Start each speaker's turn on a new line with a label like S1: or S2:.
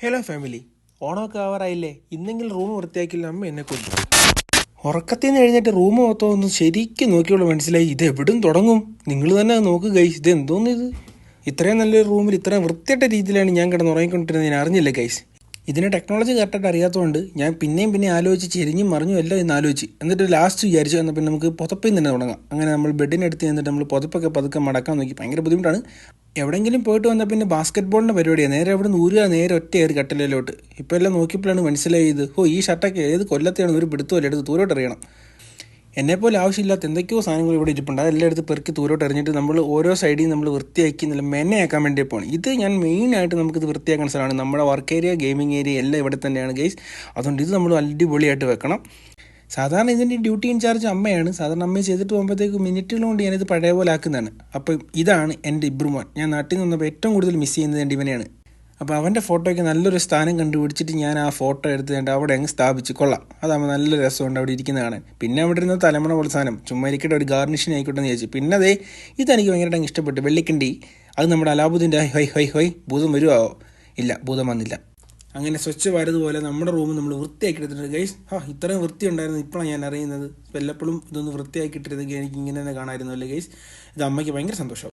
S1: Hello family, ഓണമൊക്കെ ആവാറായില്ലേ? ഇന്നെങ്കിലും room വൃത്തിയാക്കില്ല അമ്മ എന്നെ കൊല്ലും. ഉറക്കത്തിൽ നിന്ന് കഴിഞ്ഞിട്ട് റൂം മൊത്തം ഒന്ന് ശരിക്കും നോക്കിയോളൂ, മനസ്സിലായി ഇത് എവിടും തുടങ്ങും. നിങ്ങൾ തന്നെ നോക്ക് ഗൈസ്, ഇത് എന്തോന്ന് ഇത്? ഇത്രയും നല്ലൊരു റൂമിൽ ഇത്രയും വൃത്തിയായിട്ട രീതിയിലാണ് ഞാൻ കിടന്ന് ഉറങ്ങിക്കൊണ്ടിരുന്നത്. ഞാൻ അറിഞ്ഞില്ല ഗൈസ്. ഇതിന് ടെക്നോളജി കറക്റ്റായിട്ട് അറിയാത്തതുകൊണ്ട് ഞാൻ പിന്നെയും ആലോചിച്ച് ചെരിഞ്ഞും മറിഞ്ഞും എല്ലാം ഇന്ന് ആലോചിച്ച്, എന്നിട്ട് ലാസ്റ്റ് വിചാരിച്ചു എന്നാൽ പിന്നെ നമുക്ക് പുതപ്പിൽ തന്നെ തുടങ്ങാം. അങ്ങനെ നമ്മൾ ബെഡിനടുത്ത് നിന്നിട്ട് നമ്മൾ പുതപ്പൊക്കെ പതുക്കെ മടക്കാൻ നോക്കി. ഭയങ്കര ബുദ്ധിമുട്ടാണ്. എവിടെയെങ്കിലും പോയിട്ട് വന്നാൽ പിന്നെ ബാസ്കറ്റ് ബോളിൻ്റെ പരിപാടിയാണ്. നേരെ അവിടെ നിന്ന് ഊരുക, നേരെ ഒറ്റയേറി കട്ടിലോട്ട്. ഇപ്പോൾ എല്ലാം നോക്കിയപ്പോഴാണ് മനസ്സിലായത്, ഈ ഷർട്ടൊക്കെ ഏത് കൊല്ലത്തെയാണ് ഒരു പിടുത്തമല്ല, എടുത്ത് ദൂരോട്ട് എറിയണം. എന്നെപ്പോലെ ആവശ്യമില്ലാത്ത എന്തൊക്കെയോ സാധനങ്ങൾ ഇവിടെ ഇരിപ്പുണ്ട്. അതെല്ലാം എടുത്ത് പെറുക്കി ദൂരോട്ട് എറിഞ്ഞിട്ട് നമ്മൾ ഓരോ സൈഡിൽ നമ്മൾ വൃത്തിയാക്കി നല്ല മെനയാക്കാൻ വേണ്ടി പോകണം. ഇത് ഞാൻ മെയിനായിട്ട് നമുക്കിത് വൃത്തിയാക്കുന്ന സ്ഥലമാണ്. നമ്മുടെ വർക്ക് ഏരിയ, ഗെയിമിംഗ് ഏരിയ എല്ലാം ഇവിടെ തന്നെയാണ് ഗൈസ്. അതുകൊണ്ട് ഇത് നമ്മൾ അടിപൊളിയായിട്ട് വെക്കണം. സാധാരണ ഇതിൻ്റെ ഡ്യൂട്ടി ഇൻചാർജ് അമ്മയാണ്. സാധാരണ അമ്മ ചെയ്തിട്ട് പോകുമ്പോഴത്തേക്ക് മിനിറ്റുകൾ കൊണ്ട് ഞാനിത് പഴയ പോലെ ആക്കുന്നതാണ്. അപ്പോൾ ഇതാണ് എൻ്റെ ഇബ്രുമോൻ. ഞാൻ നാട്ടിൽ നിന്ന് വന്നപ്പോൾ ഏറ്റവും കൂടുതൽ മിസ് ചെയ്യുന്നത് എൻ്റെ ഇവനെയാണ്. അപ്പോൾ അവൻ്റെ ഫോട്ടോയ്ക്ക് നല്ലൊരു സ്ഥാനം കണ്ടുപിടിച്ചിട്ട് ഞാൻ ആ ഫോട്ടോ എടുത്ത് അവിടെ അങ്ങ് സ്ഥാപിച്ച് കൊള്ളാം. അതാകുമ്പോൾ നല്ല രസമുണ്ട് അവിടെ ഇരിക്കുന്ന കാണാൻ. പിന്നെ അവിടെ ഇരുന്ന തലമുറ പോലെ സാധനം ചുമ്മാ ഇരിക്കട്ടെ, ഒരു ഗാർണിഷിന് ആയിക്കോട്ടെ എന്ന് ചോദിച്ചു. പിന്നെ ഇതെനിക്ക് ഭയങ്കരമായിട്ട് ഇഷ്ടപ്പെട്ടു. വെള്ളിക്കണ്ടി, അത് നമ്മുടെ അലാബുദ്ദീൻ്റെ ഹൊയ് ഭൂതം വരുമോ? ഇല്ല, ഭൂതം വന്നില്ല. അങ്ങനെ സ്വച്ഛ ഭാരത് പോലെ നമ്മുടെ റൂം നമ്മൾ വൃത്തിയാക്കി എടുത്തിട്ടുണ്ട് ഗൈസ്. ഇത്രയും വൃത്തി ഉണ്ടായിരുന്നു ഇപ്പോഴാണ് ഞാൻ അറിയുന്നത്. വല്ലപ്പോഴും ഇതൊന്ന് വൃത്തിയാക്കി ഇട്ടിരുന്നെങ്കിൽ എനിക്ക് ഇങ്ങനെ തന്നെ കാണാമായിരുന്നു അല്ലേ ഗൈസ്. ഇത് അമ്മയ്ക്ക് ഭയങ്കര സന്തോഷം.